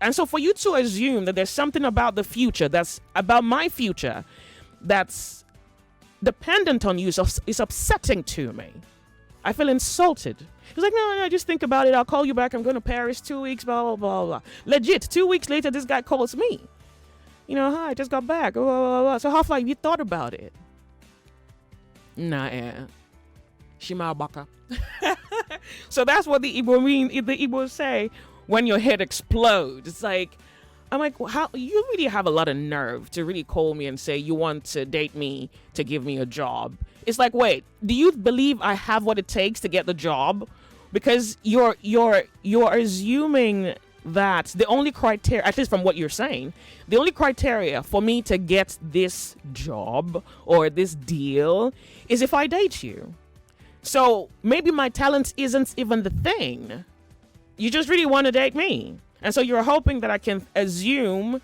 And so for you to assume that there's something about the future, that's about my future, that's dependent on you is upsetting to me. I feel insulted. He's like, no, just think about it. I'll call you back. I'm going to Paris 2 weeks, blah, blah, blah, blah. Legit, 2 weeks later, this guy calls me. Hi, I just got back. Blah, blah, blah. So how far have you thought about it? Nah, Shima Baka. So that's what the Igbo mean. The Igbo say when your head explodes. It's like, I'm like, how you really have a lot of nerve to really call me and say you want to date me to give me a job. It's like, wait, do you believe I have what it takes to get the job? Because you're assuming that the only criteria, at least from what you're saying, the only criteria for me to get this job or this deal is if I date you. So maybe my talent isn't even the thing. You just really want to date me. And so you're hoping that I can assume,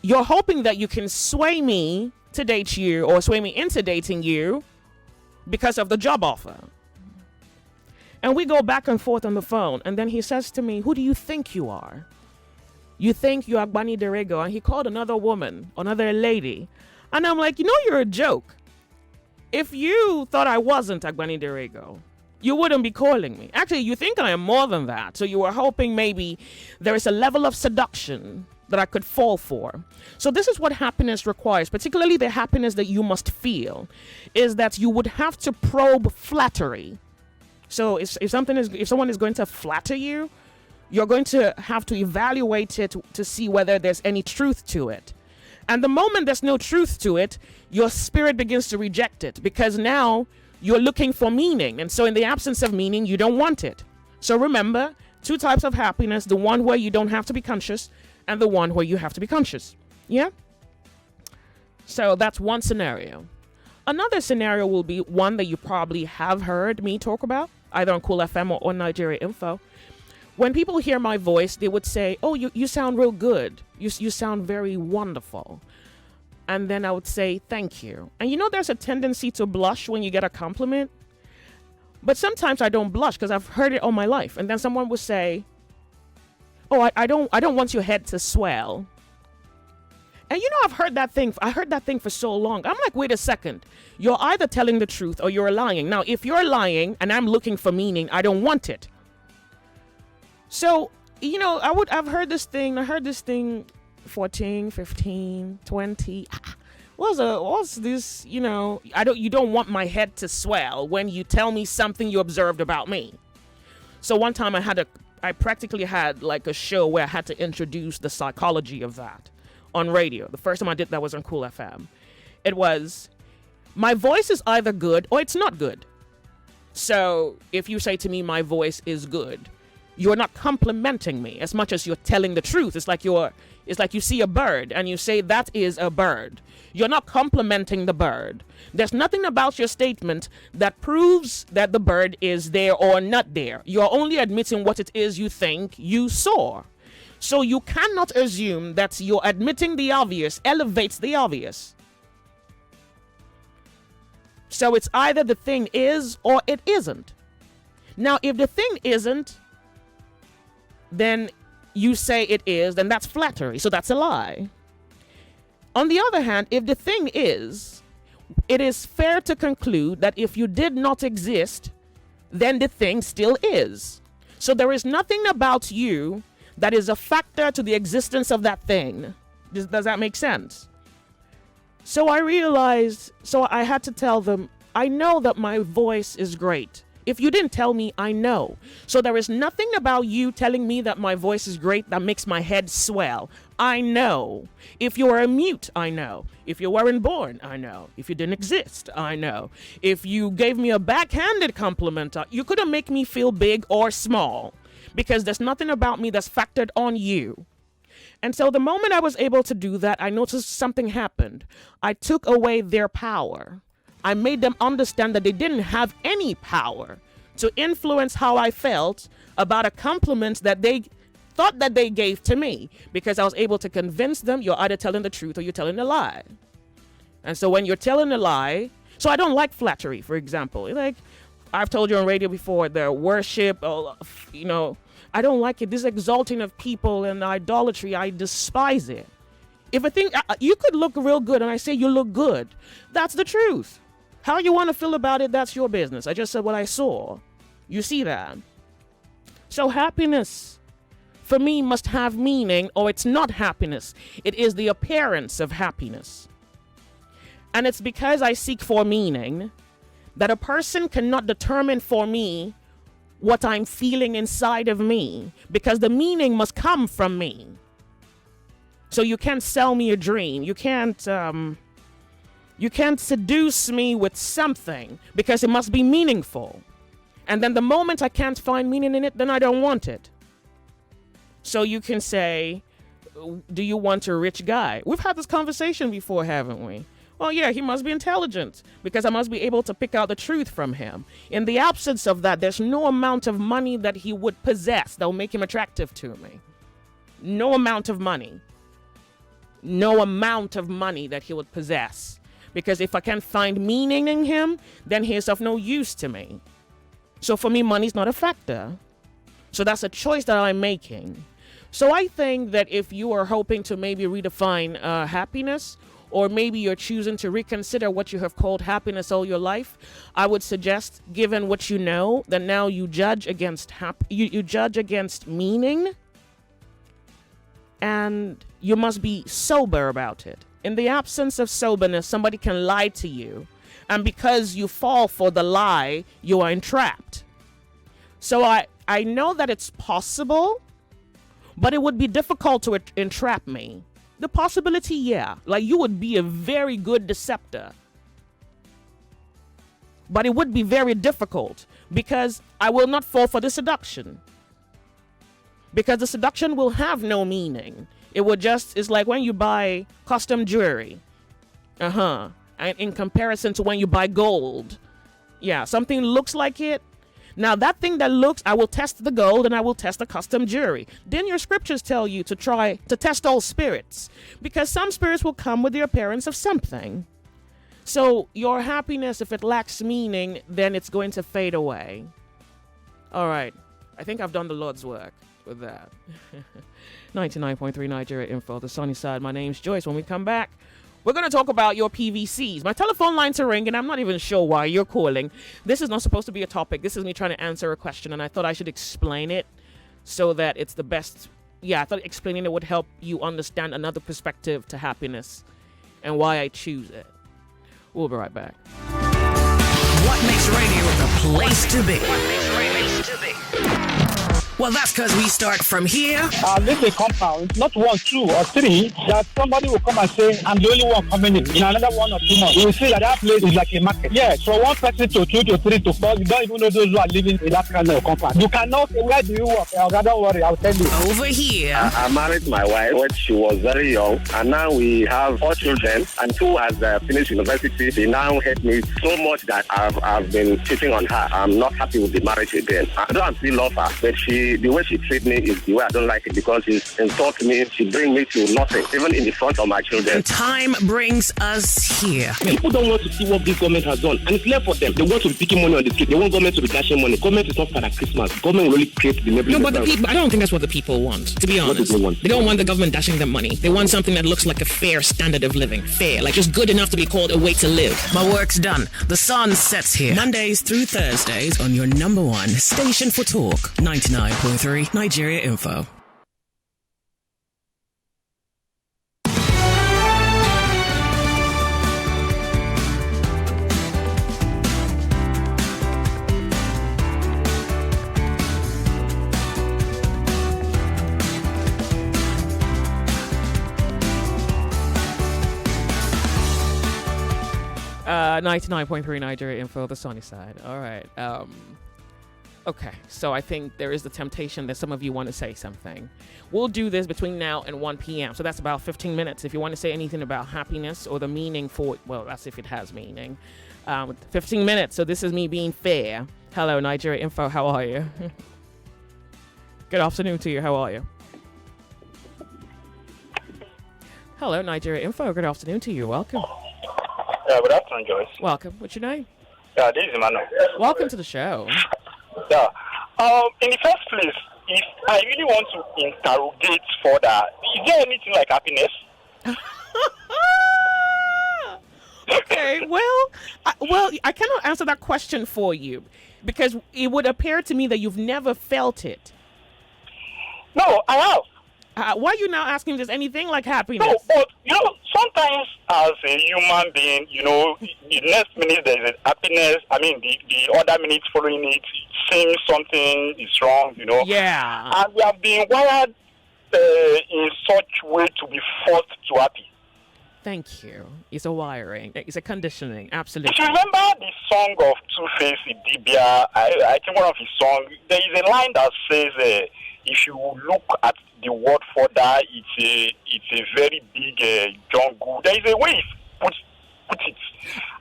you're hoping that you can sway me to date you or sway me into dating you because of the job offer. And we go back and forth on the phone. And then he says to me, who do you think you are? You think you are Agbani Derego? And he called another woman, another lady. And I'm like, you're a joke. If you thought I wasn't Agbani Derego, you wouldn't be calling me. Actually, you think I am more than that. So you were hoping maybe there is a level of seduction that I could fall for. So this is what happiness requires, particularly the happiness that you must feel, is that you would have to probe flattery. So if someone is going to flatter you, you're going to have to evaluate it to see whether there's any truth to it. And the moment there's no truth to it, your spirit begins to reject it, because now you're looking for meaning. And so in the absence of meaning, you don't want it. So remember, 2 types of happiness, the one where you don't have to be conscious and the one where you have to be conscious. Yeah? So that's one scenario. Another scenario will be one that you probably have heard me talk about, either on Cool FM or on Nigeria Info. When people hear my voice, they would say, oh, you sound real good. You sound very wonderful. And then I would say, thank you. And there's a tendency to blush when you get a compliment. But sometimes I don't blush because I've heard it all my life. And then someone would say, oh, I don't want your head to swell. And I've heard that thing. I heard that thing for so long. I'm like, wait a second. You're either telling the truth or you're lying. Now, if you're lying and I'm looking for meaning, I don't want it. So, I've heard this thing. I heard this thing 14, 15, 20. What's this, you don't want my head to swell when you tell me something you observed about me. So one time I practically had like a show where I had to introduce the psychology of that on radio. The first time I did that was on Cool FM. It was, my voice is either good or it's not good. So if you say to me, my voice is good, you're not complimenting me as much as you're telling the truth. It's like you see a bird and you say that is a bird. You're not complimenting the bird. There's nothing about your statement that proves that the bird is there or not there. You're only admitting what it is you think you saw. So you cannot assume that you're admitting the obvious elevates the obvious. So it's either the thing is or it isn't. Now, if the thing isn't, then you say it is, then that's flattery. So that's a lie. On the other hand, if the thing is, it is fair to conclude that if you did not exist, then the thing still is. So there is nothing about you that is a factor to the existence of that thing. Does that make sense? So I realized, so I had to tell them, I know that my voice is great. If you didn't tell me, I know. So there is nothing about you telling me that my voice is great that makes my head swell. I know. If you were a mute, I know. If you weren't born, I know. If you didn't exist, I know. If you gave me a backhanded compliment, you couldn't make me feel big or small, because there's nothing about me that's factored on you. And so the moment I was able to do that, I noticed something happened. I took away their power. I made them understand that they didn't have any power to influence how I felt about a compliment that they thought that they gave to me, because I was able to convince them you're either telling the truth or you're telling a lie. And so when you're telling a lie, so I don't like flattery, for example. Like I've told you on radio before, the worship, I don't like it. This exalting of people and idolatry, I despise it. If I think you could look real good and I say you look good, that's the truth. How you want to feel about it, that's your business. I just said what I saw. You see that? So happiness, for me, must have meaning, or it's not happiness. It is the appearance of happiness. And it's because I seek for meaning that a person cannot determine for me what I'm feeling inside of me, because the meaning must come from me. So you can't sell me a dream. You can't seduce me with something, because it must be meaningful. And then the moment I can't find meaning in it, then I don't want it. So you can say, do you want a rich guy? We've had this conversation before, haven't we? Well, yeah, he must be intelligent, because I must be able to pick out the truth from him. In the absence of that, there's no amount of money that he would possess that will make him attractive to me. No amount of money. No amount of money that he would possess. Because if I can't find meaning in him, then he is of no use to me. So for me, money's not a factor. So that's a choice that I'm making. So I think that if you are hoping to maybe redefine happiness, or maybe you're choosing to reconsider what you have called happiness all your life, I would suggest, given what you know, that now you judge against you judge against meaning, and you must be sober about it. In the absence of soberness, somebody can lie to you, and because you fall for the lie, you are entrapped. So I know that it's possible, but it would be difficult to entrap me. The possibility, yeah. Like, you would be a very good deceptor. But it would be very difficult, because I will not fall for the seduction. Because the seduction will have no meaning. It would just, it's like when you buy custom jewelry. And in comparison to when you buy gold. Yeah, something looks like it. Now, that thing that looks, I will test the gold and I will test the custom jewelry. Then your scriptures tell you to try to test all spirits, because some spirits will come with the appearance of something. So your happiness, if it lacks meaning, then it's going to fade away. All right. I think I've done the Lord's work with that. 99.3 Nigeria Info, the sunny side. My name's Joyce. When we come back, we're going to talk about your PVCs. My telephone lines are ringing. I'm not even sure why you're calling. This is not supposed to be a topic. This is me trying to answer a question, and I thought I should explain it so that it's the best. Yeah, I thought explaining it would help you understand another perspective to happiness and why I choose it. We'll be right back. What makes radio the place to be? Well, that's because we start from here. This is a compound, not 1, 2, or 3, that somebody will come and say, I'm the only one coming in another 1 or 2 months. You will see that place is like a market. Yes, from 1 person to 2 to 3 to 4, you don't even know those who are living in that kind of compound. You cannot say, where do you work? Don't worry, I'll tell you. Over here. I married my wife when she was very young, and now we have 4 children, and 2 has finished university. She now hate me so much that I've been cheating on her. I'm not happy with the marriage again. I don't still love her, but the way she treats me is the way I don't like it, because she insults me, she brings me to nothing, even in the front of my children. And time brings us here. People don't want to see what this government has done, and it's left for them. They want to be picking money on the street. They want government to be cashing money. Government is not Father Christmas. Government will really create the neighborhood. No, but the people, I don't think that's what the people want, to be honest. What do they want? They don't want the government dashing them money. They want something that looks like a fair standard of living. Fair, like just good enough to be called a way to live. My work's done. The sun sets here. Mondays through Thursdays on your number one station for talk. 99.3 Nigeria Info. Uh, 99.3 Nigeria Info, the sunny side. All right. Okay, so I think there is the temptation that some of you want to say something. We'll do this between now and 1 p.m., so that's about 15 minutes. If you want to say anything about happiness or the meaning for it, well, that's if it has meaning. 15 minutes, so this is me being fair. Hello, Nigeria Info, how are you? Good afternoon to you, how are you? Hello, Nigeria Info, good afternoon to you, welcome. Yeah, good afternoon, Joyce. Welcome, what's your name? Yeah, this is Emmanuel. Welcome to the show. Yeah. In the first place, if I really want to interrogate further, is there anything like happiness? Okay, I cannot answer that question for you because it would appear to me that you've never felt it. No, I have. Why are you now asking if there's anything like happiness? No, but sometimes as a human being, the next minute there's a happiness. I mean, the other minute following it, seems something is wrong. Yeah. And we have been wired in such way to be forced to happy. Thank you. It's a wiring. It's a conditioning. Absolutely. If you remember the song of Two-Face Idibia, I think one of his songs, there is a line that says, if you look at the word further, it's a very big jungle. There is a way he put it.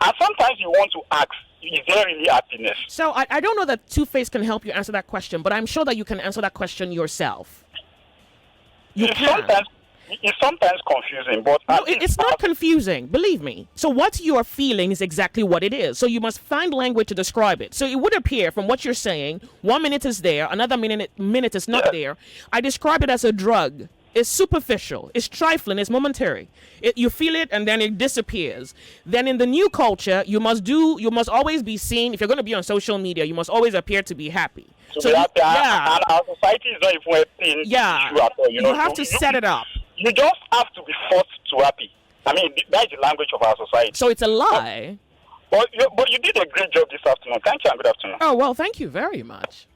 And sometimes you want to ask, is there really happiness? So I don't know that Two-Face can help you answer that question, but I'm sure that you can answer that question yourself. You can. It's sometimes confusing, but... No, it's not confusing, believe me. So what you're feeling is exactly what it is. So you must find language to describe it. So it would appear from what you're saying, 1 minute is there, another minute is not there. I describe it as a drug. It's superficial, it's trifling, it's momentary. You feel it and then it disappears. Then in the new culture, you must always be seen. If you're going to be on social media, you must always appear to be happy. And our society is not even helping. Yeah, you have to set it up. You just have to be forced to happy. I mean, that's the language of our society. So it's a lie. But you did a great job this afternoon. Thank you and good afternoon. Oh, well, thank you very much.